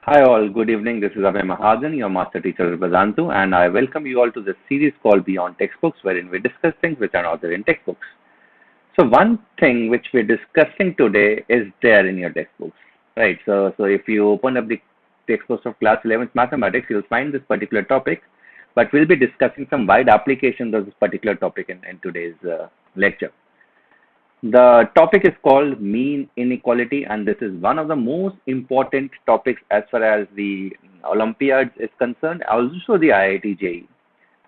Hi all, good evening. This is Abhay Mahajan, your master teacher at Bazantu, and I welcome you all to this series called Beyond Textbooks, wherein we discuss things which are not there in textbooks. So one thing which we're discussing today is there in your textbooks, right? So if you open up the textbooks of class 11th mathematics, you'll find this particular topic, but we'll be discussing some wide applications of this particular topic in today's lecture. The topic is called mean inequality, and this is one of the most important topics as far as the Olympiads is concerned, also the IIT JEE.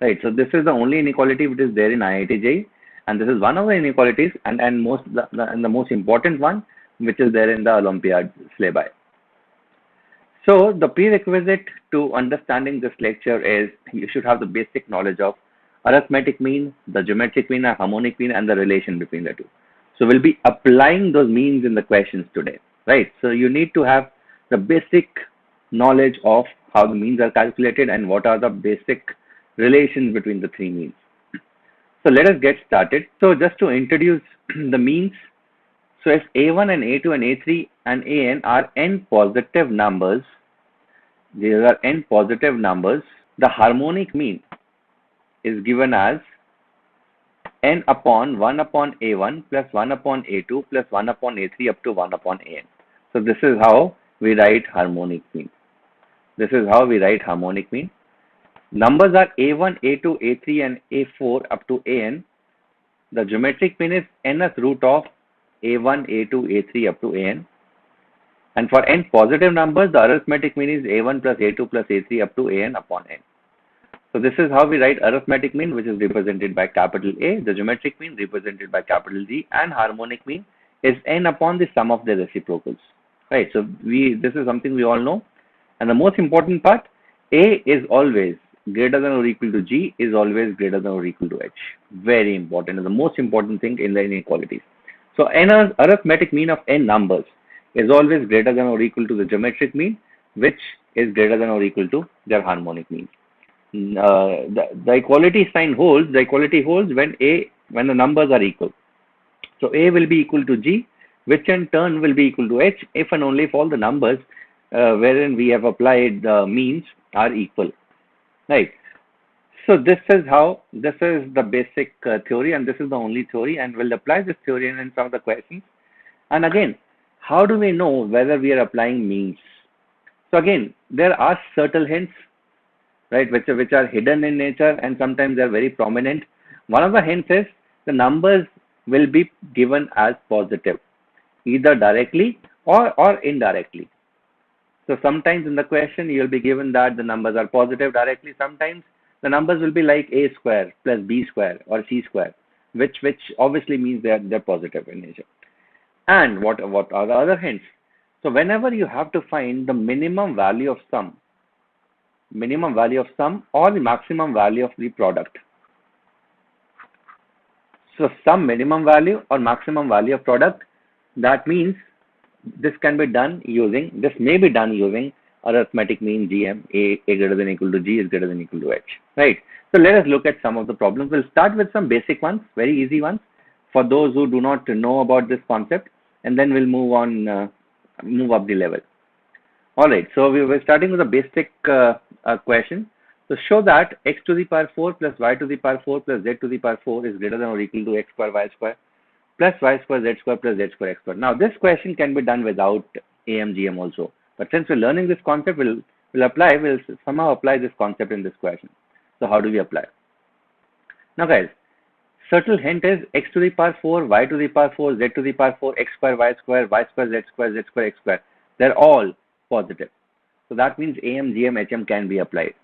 Right, so this is the only inequality which is there in IIT JEE, and this is one of the inequalities and the most important one which is there in the Olympiad syllabi. So the prerequisite to understanding this lecture is you should have the basic knowledge of arithmetic mean, the geometric mean, and harmonic mean, and the relation between the two. So we'll be applying those means in the questions today, right? So you need to have the basic knowledge of how the means are calculated and what are the basic relations between the three means. So let us get started. So just to introduce the means, so if A1 and A2 and A3 and AN are n positive numbers, these are n positive numbers, the harmonic mean is given as n upon 1 upon A1 plus 1 upon A2 plus 1 upon A3 up to 1 upon AN. So this is how we write harmonic mean. This is how we write harmonic mean. Numbers are A1, A2, A3 and A4 up to AN. The geometric mean is nth root of A1, A2, A3 up to AN. And for n positive numbers, the arithmetic mean is A1 plus A2 plus A3 up to AN upon n. So this is how we write arithmetic mean, which is represented by capital A, the geometric mean represented by capital G, and harmonic mean is n upon the sum of the reciprocals. Right. So this is something we all know. And the most important part, A is always greater than or equal to G is always greater than or equal to H. Very important. And the most important thing in the inequalities. So n arithmetic mean of n numbers is always greater than or equal to the geometric mean, which is greater than or equal to their harmonic mean. The equality sign holds. The equality holds when the numbers are equal. So A will be equal to G, which in turn will be equal to H if and only if all the numbers wherein we have applied the means are equal. Right. So this is the basic theory, and this is the only theory, and we'll apply this theory in some of the questions. And again, how do we know whether we are applying means? So again, there are subtle hints, right, which are hidden in nature, and sometimes they're very prominent. One of the hints is the numbers will be given as positive, either directly or indirectly. So sometimes in the question you'll be given that the numbers are positive directly. Sometimes the numbers will be like a square plus b square or c square, which obviously means they're positive in nature. And what are the other hints? So whenever you have to find the minimum value of sum or the maximum value of the product. So some minimum value or maximum value of product, that means this may be done using arithmetic mean GM, A greater than equal to G is greater than equal to H, right? So let us look at some of the problems. We'll start with some basic ones, very easy ones for those who do not know about this concept, and then we'll move up the level. All right, so we were starting with a basic question. So show that x to the power 4 plus y to the power 4 plus z to the power 4 is greater than or equal to x square y square plus y square z square plus z square x square. Now this question can be done without AMGM also, but since we're learning this concept, we'll somehow apply this concept in this question. So how do we apply? Now guys, subtle hint is x to the power 4, y to the power 4, z to the power 4, x square, y square, z square, x square. They're all positive. So that means AMGM, HM can be applied.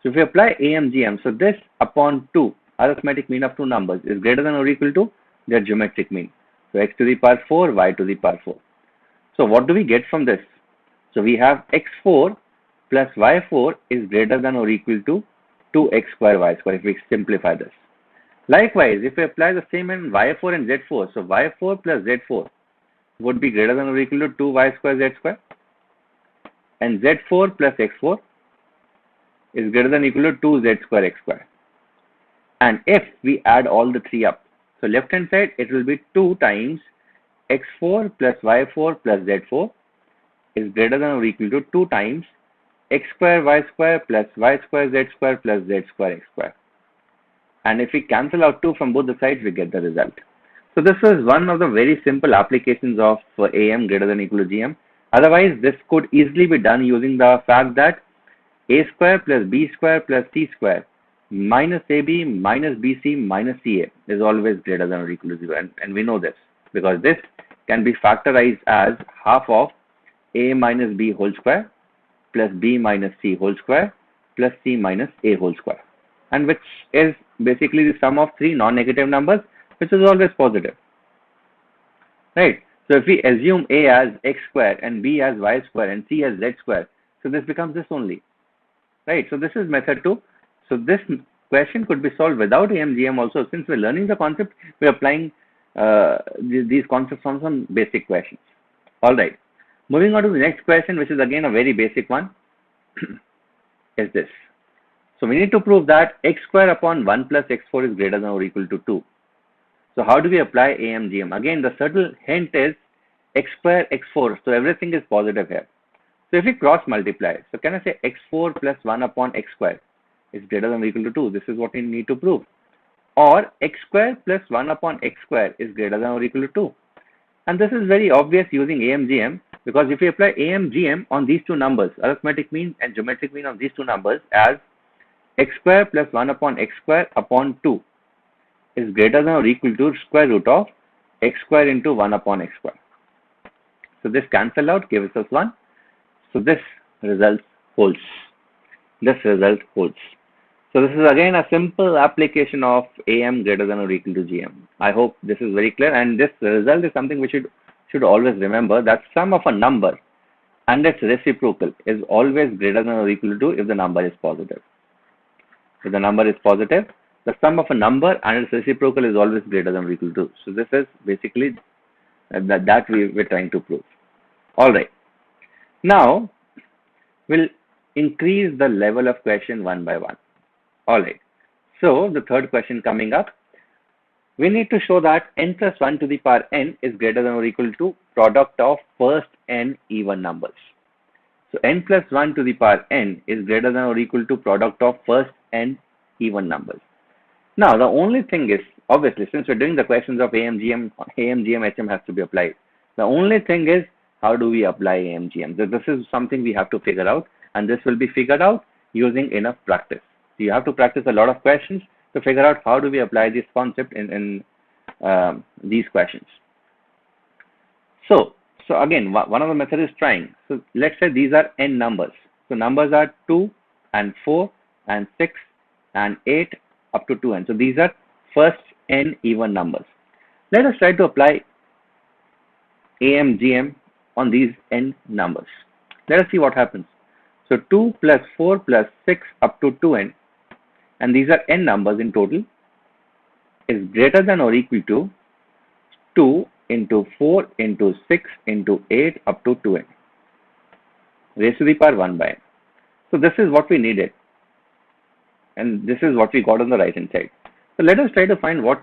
So if we apply AMGM, so this upon 2, arithmetic mean of two numbers is greater than or equal to their geometric mean. So x to the power 4, y to the power 4. So what do we get from this? So we have x4 plus y4 is greater than or equal to 2x square y square if we simplify this. Likewise, if we apply the same in y4 and z4, so y4 plus z4 would be greater than or equal to 2y square z square, and z4 plus x4 is greater than or equal to 2z square x square. And if we add all the three up, so left hand side it will be 2 times x4 plus y4 plus z4 is greater than or equal to 2 times x square y square plus y square z square plus z square x square. And if we cancel out 2 from both the sides, we get the result. So this is one of the very simple applications of AM greater than or equal to GM. Otherwise, this could easily be done using the fact that a square plus b square plus c square minus ab minus bc minus ca is always greater than or equal to 0. And we know this because this can be factorized as half of a minus b whole square plus b minus c whole square plus c minus a whole square, and which is basically the sum of three non-negative numbers, which is always positive, right? So if we assume a as x square and b as y square and c as z square, so this becomes this only, right? So this is method 2. So this question could be solved without AMGM also. Since we're learning the concept, we're applying these concepts on some basic questions. All right. Moving on to the next question, which is again a very basic one, is this. So we need to prove that x square upon 1 plus x4 is greater than or equal to 2. So how do we apply AMGM? Again, the subtle hint is x square, x4. So everything is positive here. So if we cross multiply, so can I say x4 plus 1 upon x square is greater than or equal to 2? This is what we need to prove. Or x square plus 1 upon x square is greater than or equal to 2. And this is very obvious using AMGM, because if we apply AMGM on these two numbers, arithmetic mean and geometric mean on these two numbers, as x square plus 1 upon x square upon 2 is greater than or equal to square root of x square into 1 upon x square. So this cancel out gives us 1. So this result holds. This result holds. So this is again a simple application of AM greater than or equal to GM. I hope this is very clear, and this result is something we should always remember, that sum of a number and its reciprocal is always greater than or equal to 2 if the number is positive. If the number is positive, the sum of a number and its reciprocal is always greater than or equal to 2. So this is basically that we're trying to prove. All right. Now we'll increase the level of question one by one. All right. So the third question coming up, we need to show that n plus 1 to the power n is greater than or equal to product of first n even numbers. So n plus 1 to the power n is greater than or equal to product of first n even numbers. Now the only thing is, obviously, since we're doing the questions of AMGM, HM has to be applied. The only thing is, how do we apply AMGM? So this is something we have to figure out, and this will be figured out using enough practice. So you have to practice a lot of questions to figure out how do we apply this concept in these questions. So again, one of the methods is trying. So let's say these are n numbers. So numbers are 2 and 4 and 6 and 8 up to 2n. So these are first n even numbers. Let us try to apply AMGM on these n numbers. Let us see what happens. So 2 plus 4 plus 6 up to 2n, and these are n numbers in total, is greater than or equal to 2 into 4 into 6 into 8 up to 2n raised to the power 1 by n. So this is what we needed, and this is what we got on the right hand side. So let us try to find what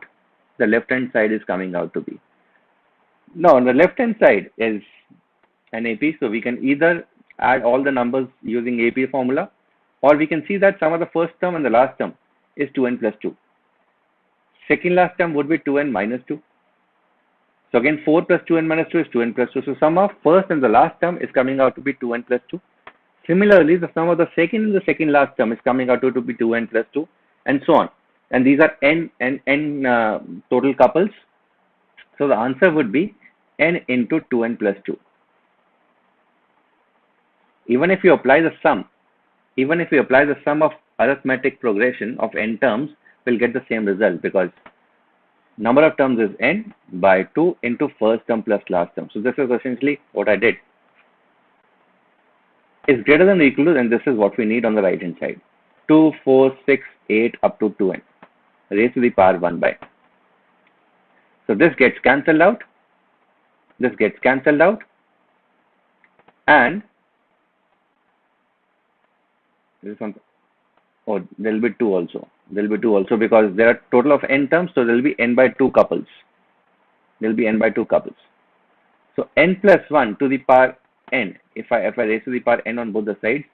the left hand side is coming out to be. Now on the left hand side is an AP, so we can either add all the numbers using AP formula, or we can see that sum of the first term and the last term is 2n plus 2. Second last term would be 2n minus 2. So again 4 plus 2n minus 2 is 2n plus 2. So sum of first and the last term is coming out to be 2n plus 2. Similarly, the sum of the second and the second last term is coming out to be 2n plus 2, and so on. And these are n total couples. So the answer would be n into 2n plus 2. Even if you apply the sum of arithmetic progression of n terms, we'll get the same result, because number of terms is n by 2 into first term plus last term. So this is essentially what I did. Is greater than or equal to, and this is what we need on the right hand side. 2, 4, 6, 8 up to 2n raised to the power 1 by n. So this gets cancelled out. This gets cancelled out. And this one, oh, there will be 2 also. There will be 2 also, because there are total of n terms, so there will be n by 2 couples. There will be n by 2 couples. So n plus 1 to the power n, if I raise to the power n on both the sides,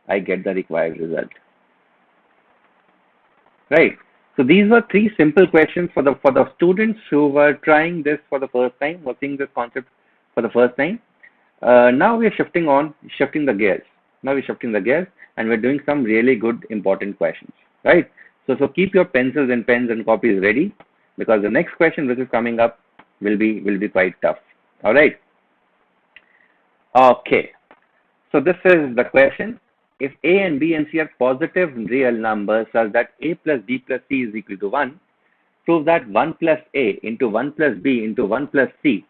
I get the required result. Right. So these were three simple questions for the students who were trying this for the first time, or seeing this concept for the first time. Now we're shifting the gears. Now we're shifting the gears, and we're doing some really good important questions. Right. So keep your pencils and pens and copies ready, because the next question which is coming up will be quite tough. All right. Okay. So this is the question. If A and B and C are positive real numbers such that A plus B plus C is equal to 1, prove that 1 plus A into 1 plus B into 1 plus C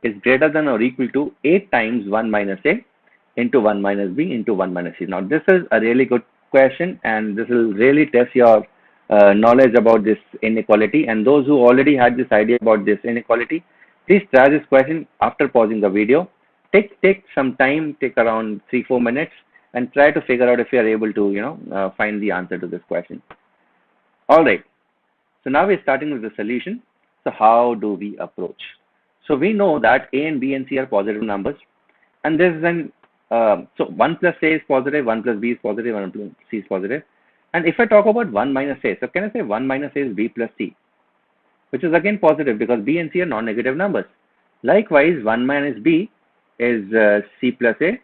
is greater than or equal to 8 times 1 minus A into 1 minus B into 1 minus C. Now, this is a really good question, and this will really test your knowledge about this inequality. And those who already had this idea about this inequality, please try this question after pausing the video. Take some time, take around 3-4 minutes, and try to figure out if you are able to find the answer to this question. All right. So now we're starting with the solution. So how do we approach? So we know that A and B and C are positive numbers, and this is an so 1 plus A is positive, 1 plus B is positive, 1 plus C is positive. And if I talk about 1 minus A, so can I say 1 minus A is B plus C, which is again positive because B and C are non-negative numbers. Likewise, 1 minus B is C plus A,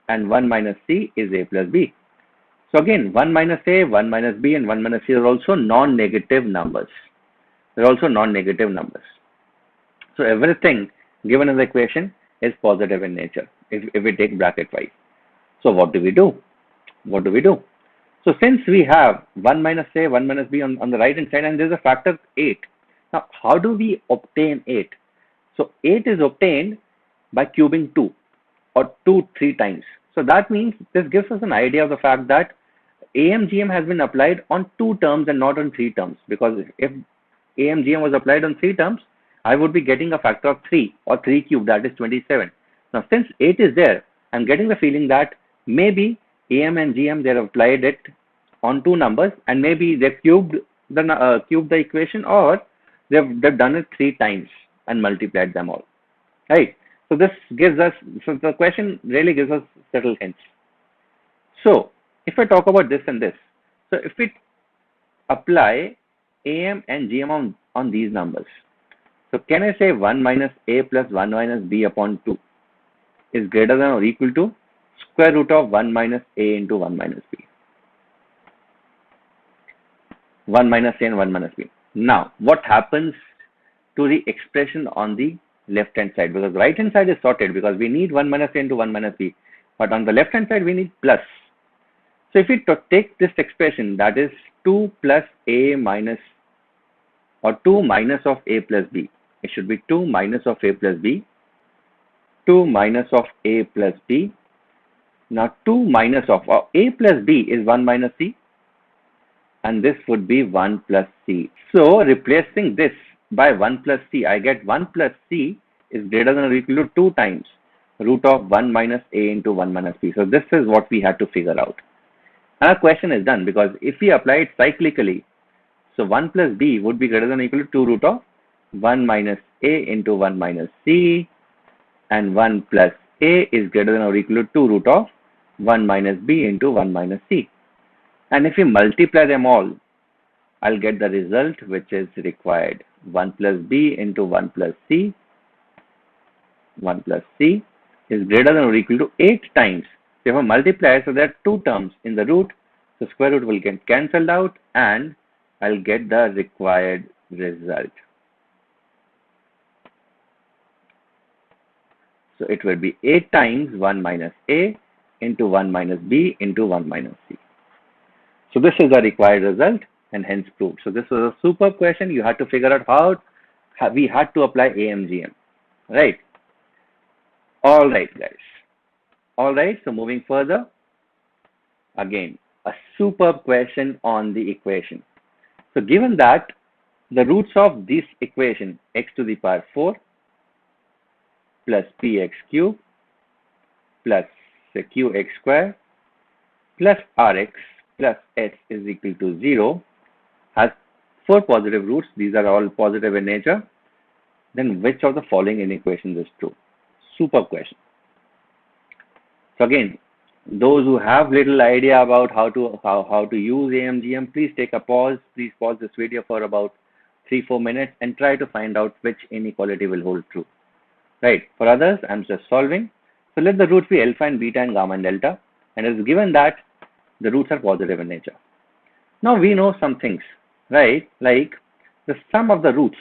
and 1 minus C is A plus B. So again, 1 minus A, 1 minus B, and 1 minus C are also non-negative numbers. They're also non-negative numbers. So everything given in the equation is positive in nature if we take bracket wise. So what do we do? What do we do? So since we have 1 minus A, 1 minus B on the right hand side, and there's a factor 8. Now, how do we obtain 8? So 8 is obtained by cubing 2 or 2 3 times. So that means this gives us an idea of the fact that AMGM has been applied on 2 terms and not on 3 terms, because if AMGM was applied on 3 terms, I would be getting a factor of 3 or 3 cubed, that is 27. Now since 8 is there, I'm getting the feeling that maybe AM and GM, they have applied it on 2 numbers, and maybe they cubed the equation, or they've done it 3 times and multiplied them all. Right. So this gives us, so the question really gives us subtle hints. So if I talk about this and this, so if we apply AM and GM on these numbers, so can I say 1 minus A plus 1 minus B upon 2 is greater than or equal to square root of 1 minus A into 1 minus B? 1 minus A and 1 minus B. Now, what happens to the expression on the left hand side? Because right hand side is sorted because we need 1 minus A into 1 minus B. But on the left hand side, we need plus. So if we take this expression, that is 2 plus A minus, or 2 minus of A plus B. It should be 2 minus of A plus B. 2 minus of A plus B. Now 2 minus of A plus B is 1 minus C. And this would be 1 plus C. So replacing this by 1 plus C, I get 1 plus C is greater than or equal to 2 times root of 1 minus A into 1 minus B. So this is what we had to figure out. And our question is done, because if we apply it cyclically, so 1 plus B would be greater than or equal to 2 root of 1 minus A into 1 minus C, and 1 plus A is greater than or equal to 2 root of 1 minus B into 1 minus C. And if we multiply them all, I'll get the result which is required. 1 plus B into 1 plus C, 1 plus C is greater than or equal to 8 times. So if I multiply, so there are 2 terms in the root, so square root will get cancelled out, and I'll get the required result. So it will be 8 times 1 minus A into 1 minus B into 1 minus C. So this is the required result, and hence proved. So this was a superb question. You had to figure out how we had to apply AMGM, right? All right, guys. All right, so moving further, again, a superb question on the equation. So given that the roots of this equation, x to the power 4 plus px cube plus qx square plus rx plus s is equal to 0 has 4 positive roots. These are all positive in nature. Then which of the following inequations is true? Superb question. So again, Those who have little idea about how to use AMGM, please take a pause. Please pause this video for about 3-4 minutes and try to find out which inequality will hold true. Right. For others, I'm just solving. So let the roots be alpha and beta and gamma and delta, and it's given that the roots are positive in nature. Now we know some things, right? Like the sum of the roots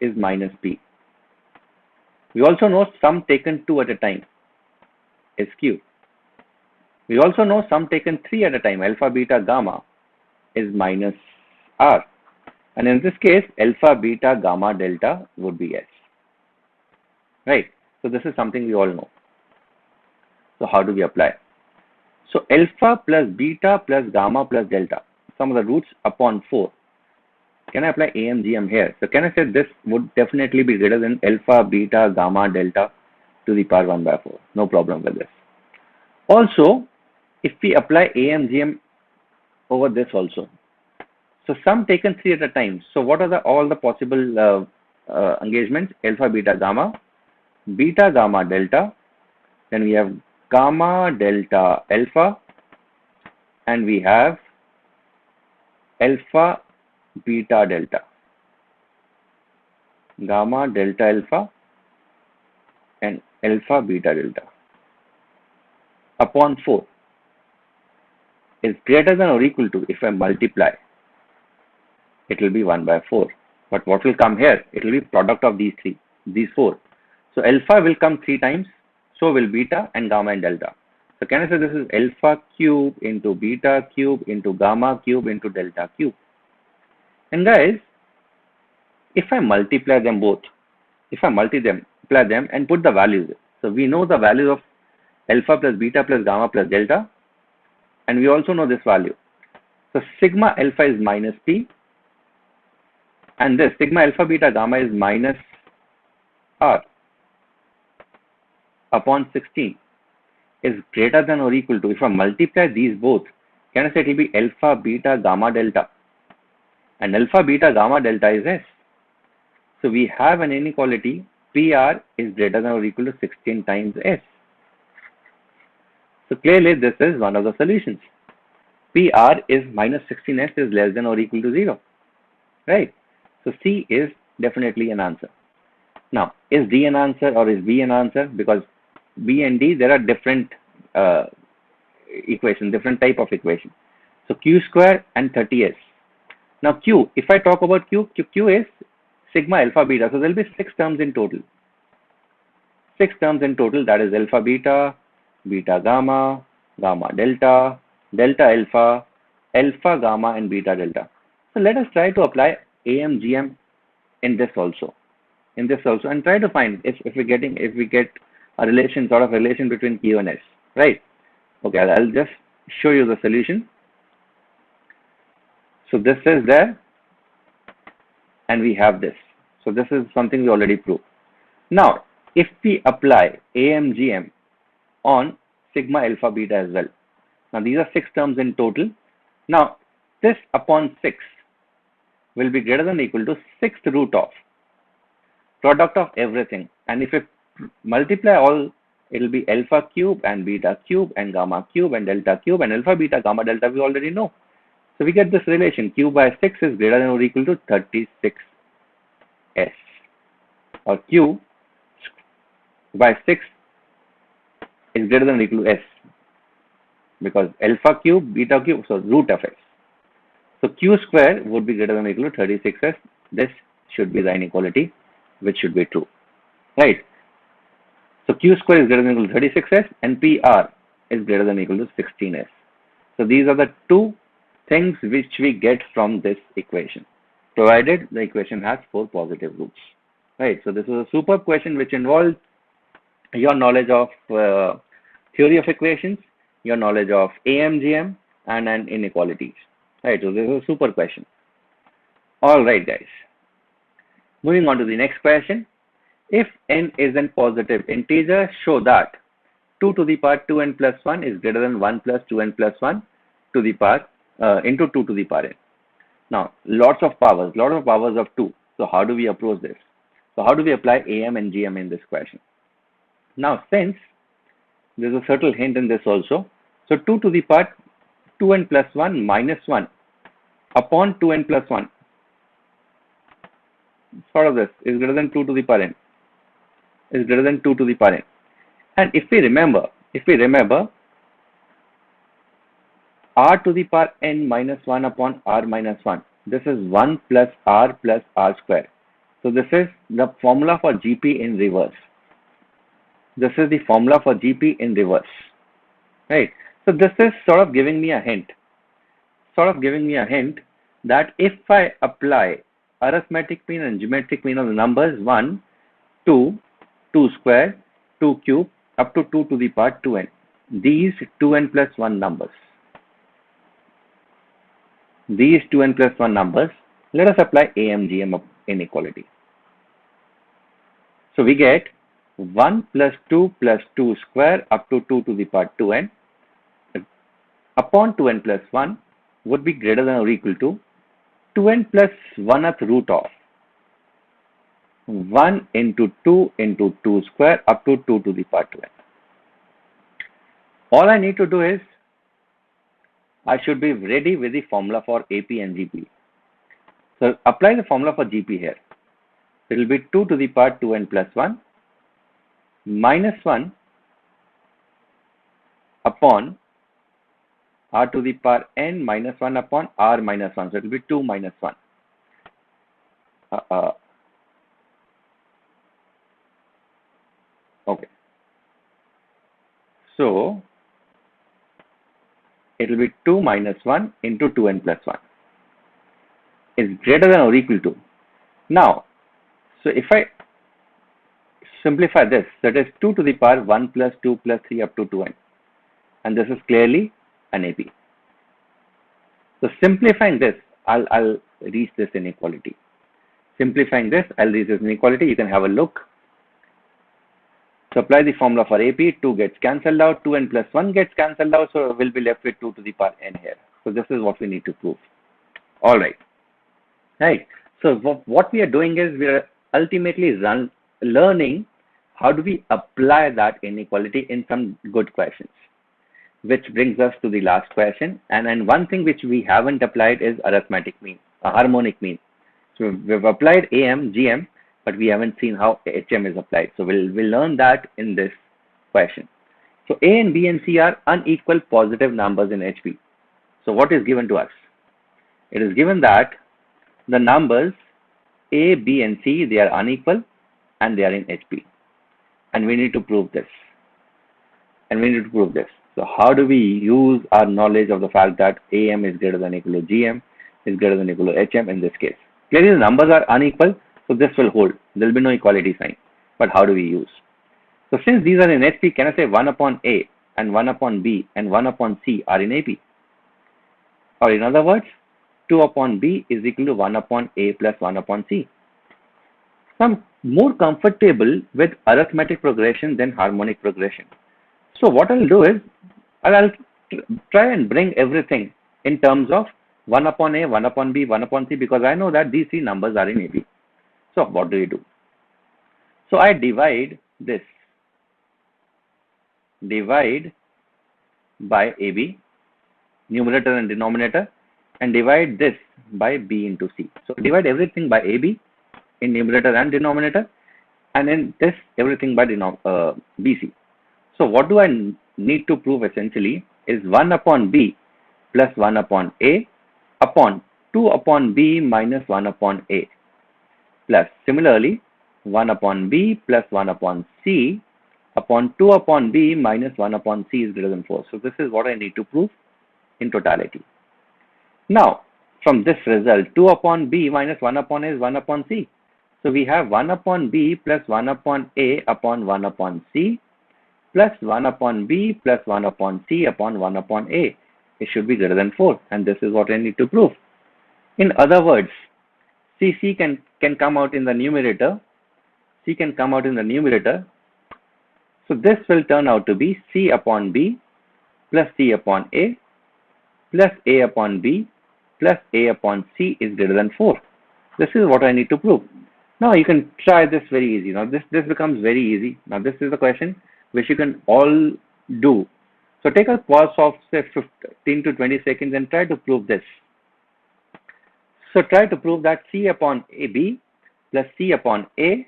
is minus p. We also know sum taken 2 at a time is q. We also know sum taken 3 at a time, alpha, beta, gamma, is minus r. And in this case, alpha, beta, gamma, delta would be s. Right? So this is something we all know. So how do we apply? So alpha plus beta plus gamma plus delta, sum of the roots upon 4. Can I apply AMGM here? So can I say this would definitely be greater than alpha, beta, gamma, delta to the power 1 by 4? No problem with this. Also, if we apply AMGM over this also, so sum taken 3 at a time. So what are all the possible engagements? Alpha, beta, gamma, delta. Then we have gamma, delta, alpha, and we have alpha, beta, delta. Gamma, delta, alpha, and alpha, beta, delta upon 4 is greater than or equal to, if I multiply, it will be 1 by 4. But what will come here? It will be product of these 4. So alpha will come 3 times, so will beta and gamma and delta. So can I say this is alpha cube into beta cube into gamma cube into delta cube? And guys, if I multiply them both, and put the values, so we know the value of alpha plus beta plus gamma plus delta, and we also know this value. So sigma alpha is minus p, and this sigma alpha beta gamma is minus r upon 16 is greater than or equal to, if I multiply these both, can I say it will be alpha beta gamma delta, and alpha beta gamma delta is s. So we have an inequality PR is greater than or equal to 16 times s. So clearly this is one of the solutions. PR is minus 16s is less than or equal to 0. Right? So C is definitely an answer. Now, is D an answer or is B an answer? Because B and D, there are different equations, different type of equation. So Q square and 30s. Now Q, if I talk about Q is sigma alpha beta. So there will be 6 terms in total. 6 terms in total, that is alpha beta, beta gamma, gamma delta, delta alpha, alpha gamma and beta delta. So let us try to apply AMGM in this also. And try to find if we get a relation, sort of relation between Q and S, right? Okay, I'll just show you the solution. So this is there, and we have this. So this is something we already proved. Now, if we apply AMGM on sigma alpha beta as well. Now these are 6 terms in total. Now this upon 6 will be greater than or equal to 6th root of product of everything. And if we multiply all, it will be alpha cube and beta cube and gamma cube and delta cube, and alpha beta gamma delta we already know. So we get this relation, q by 6 is greater than or equal to 36s, or q by 6 is greater than or equal to s, because alpha cube, beta cube, so root of s. So q square would be greater than or equal to 36s. This should be the inequality, which should be true, right? So q square is greater than or equal to 36s, and PR is greater than or equal to 16s. So these are the 2 things which we get from this equation, provided the equation has 4 positive roots, right? So this is a superb question which involves your knowledge of theory of equations, your knowledge of AMGM and inequalities, right? So this is a super question. All right, guys. Moving on to the next question. If n is a positive integer, show that 2 to the power 2n plus 1 is greater than 1 plus 2n plus 1 to the power into 2 to the power n. Now, lots of powers of 2. So how do we approach this? So how do we apply AM and GM in this question? Now, since There's a subtle hint in this also. So 2 to the power 2n plus 1 minus 1 upon 2n plus 1. Sort of this is greater than 2 to the power n. Is greater than 2 to the power n. And if we remember, r to the power n minus 1 upon r minus 1. This is 1 plus r square. So this is the formula for GP in reverse. This is the formula for GP in reverse. Right. So this is sort of giving me a hint. That if I apply arithmetic mean and geometric mean of the numbers 1, 2, 2 square, 2 cube, up to 2 to the power 2n. These 2n plus 1 numbers. Let us apply AM/GM inequality. So we get 1 plus 2 plus 2 square up to 2 to the power 2n upon 2n plus 1 would be greater than or equal to 2n plus 1th root of 1 into 2 square up to 2 to the power 2n. All I need to do is I should be ready with the formula for AP and GP. So apply the formula for GP here. It will be 2 to the power 2n plus 1 minus 1 upon r to the power n minus 1 upon r minus 1. So it will be 2 minus 1. Okay. So it will be 2 minus 1 into 2n plus 1 is greater than or equal to. Now, so if I simplify this, that is 2 to the power 1 plus 2 plus 3 up to 2n. And this is clearly an AP. So simplifying this, I'll reach this inequality. You can have a look. So apply the formula for AP, 2 gets cancelled out, 2n plus 1 gets cancelled out, so we'll be left with 2 to the power n here. So this is what we need to prove. All right. Right. So what we are doing is we are ultimately learning how do we apply that inequality in some good questions. Which brings us to the last question. And one thing which we haven't applied is arithmetic mean, a harmonic mean. So we've applied AM, GM, but we haven't seen how HM is applied. So we'll learn that in this question. So A and B and C are unequal positive numbers in HP. So what is given to us? It is given that the numbers A, B and C, they are unequal and they are in HP. And we need to prove this. So how do we use our knowledge of the fact that AM is greater than or equal to GM is greater than or equal to HM in this case? Clearly the numbers are unequal, so this will hold. There will be no equality sign. But how do we use? So since these are in HP, can I say 1 upon A and 1 upon B and 1 upon C are in AP? Or in other words, 2 upon B is equal to 1 upon A plus 1 upon C. So I'm more comfortable with arithmetic progression than harmonic progression. So what I'll do is, I'll try and bring everything in terms of 1 upon A, 1 upon B, 1 upon C, because I know that these three numbers are in AP. So what do you do? So I divide this. Divide by AB, numerator and denominator, and divide this by B into C. So divide everything by AB in numerator and denominator, and then this everything by BC. So what do I need to prove essentially is 1 upon B plus 1 upon A upon 2 upon B minus 1 upon A plus similarly 1 upon B plus 1 upon C upon 2 upon B minus 1 upon C is greater than 4. So this is what I need to prove in totality. Now from this result, 2 upon B minus 1 upon A is 1 upon C. So we have 1 upon B plus 1 upon A upon 1 upon C plus 1 upon B plus 1 upon C upon 1 upon A. It should be greater than 4, and this is what I need to prove. In other words, C can come out in the numerator. C can come out in the numerator. So this will turn out to be C upon B plus C upon A plus A upon B plus A upon C is greater than 4. This is what I need to prove. Now you can try this very easy. Now this becomes very easy. Now this is the question which you can all do? So take a pause of say 15 to 20 seconds and try to prove this. So try to prove that C upon AB plus C upon A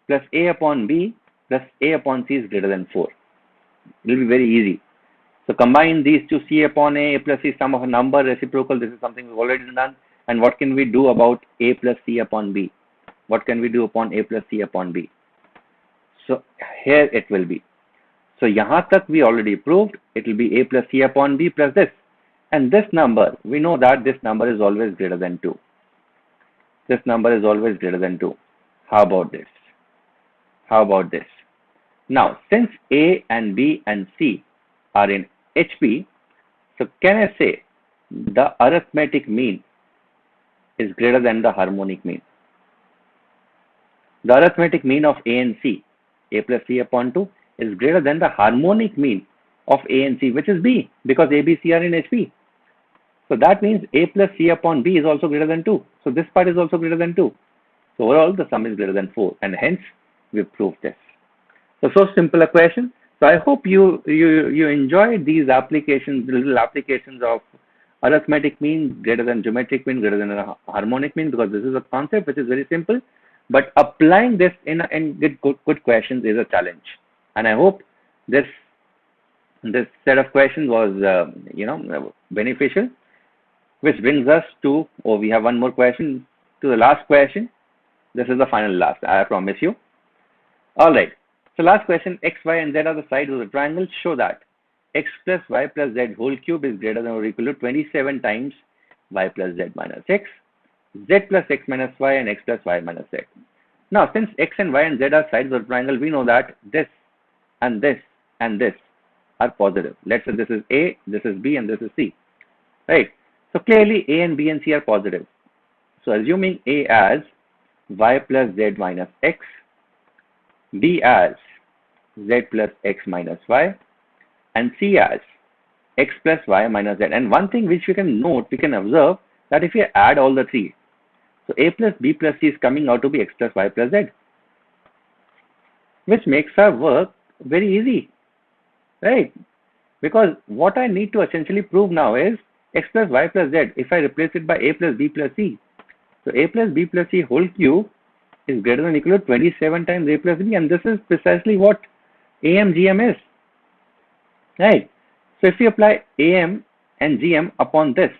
plus A upon B plus A upon C is greater than 4. It will be very easy. So combine these two, C upon A plus C, sum of a number, reciprocal. This is something we've already done. And what can we do about A plus C upon B? What can we do upon A plus C upon B? So here it will be. So यहाँ तक we already proved. It will be A plus C upon B plus this. And this number, we know that this number is always greater than 2. This number is always greater than 2. How about this? How about this? Now, since A and B and C are in HP, so can I say the arithmetic mean is greater than the harmonic mean? The arithmetic mean of A and C, A plus C upon 2, is greater than the harmonic mean of A and C, which is B, because A, B, C are in HP. So that means A plus C upon B is also greater than 2. So this part is also greater than 2. So overall, the sum is greater than 4, and hence we proved this. So simple a question. So I hope you enjoyed these applications, little applications of arithmetic mean greater than geometric mean greater than a harmonic mean, because this is a concept which is very simple, but applying this in good questions is a challenge. And I hope this set of questions was beneficial, which brings us to, we have one more question, to the last question. This is the final last, I promise you. All right. So last question, x, y, and z are the sides of the triangle. Show that x plus y plus z whole cube is greater than or equal to 27 times y plus z minus x, z plus x minus y, and x plus y minus z. Now, since x and y and z are sides of the triangle, we know that this and this and this are positive. Let's say this is A, this is B, and this is C. Right? So clearly A and B and C are positive. So assuming A as y plus z minus x, B as z plus x minus y, and C as x plus y minus z. And one thing which we can note, we can observe that if we add all the three, so A plus B plus C is coming out to be x plus y plus z, which makes our work very easy, right? Because what I need to essentially prove now is x plus y plus z. If I replace it by A plus B plus C, so A plus B plus C whole cube is greater than or equal to 27 times A plus B, and this is precisely what AM GM is, right? So if we apply AM and GM upon this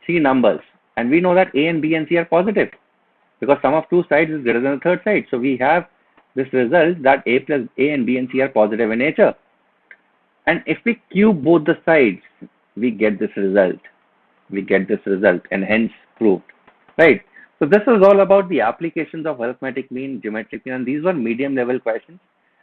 three numbers, and we know that A and B and C are positive because sum of two sides is greater than the third side, so we have this result that A and B and C are positive in nature. And if we cube both the sides, we get this result. And hence proved, right? So this is all about the applications of arithmetic mean, geometric mean, and these were medium level questions.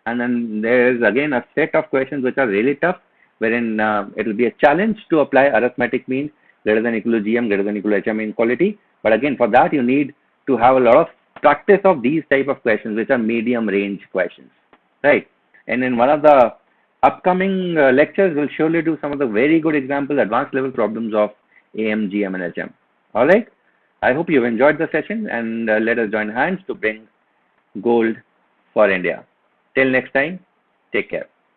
And then there is again a set of questions which are really tough, wherein it will be a challenge to apply arithmetic mean greater than or equal to GM, greater than or equal to HM inequality. But again, for that you need to have a lot of practice of these type of questions, which are medium range questions, right? And in one of the upcoming lectures, we'll surely do some of the very good example, advanced level problems of AM, GM, and HM. All right. I hope you've enjoyed the session, and let us join hands to bring gold for India. Till next time, take care.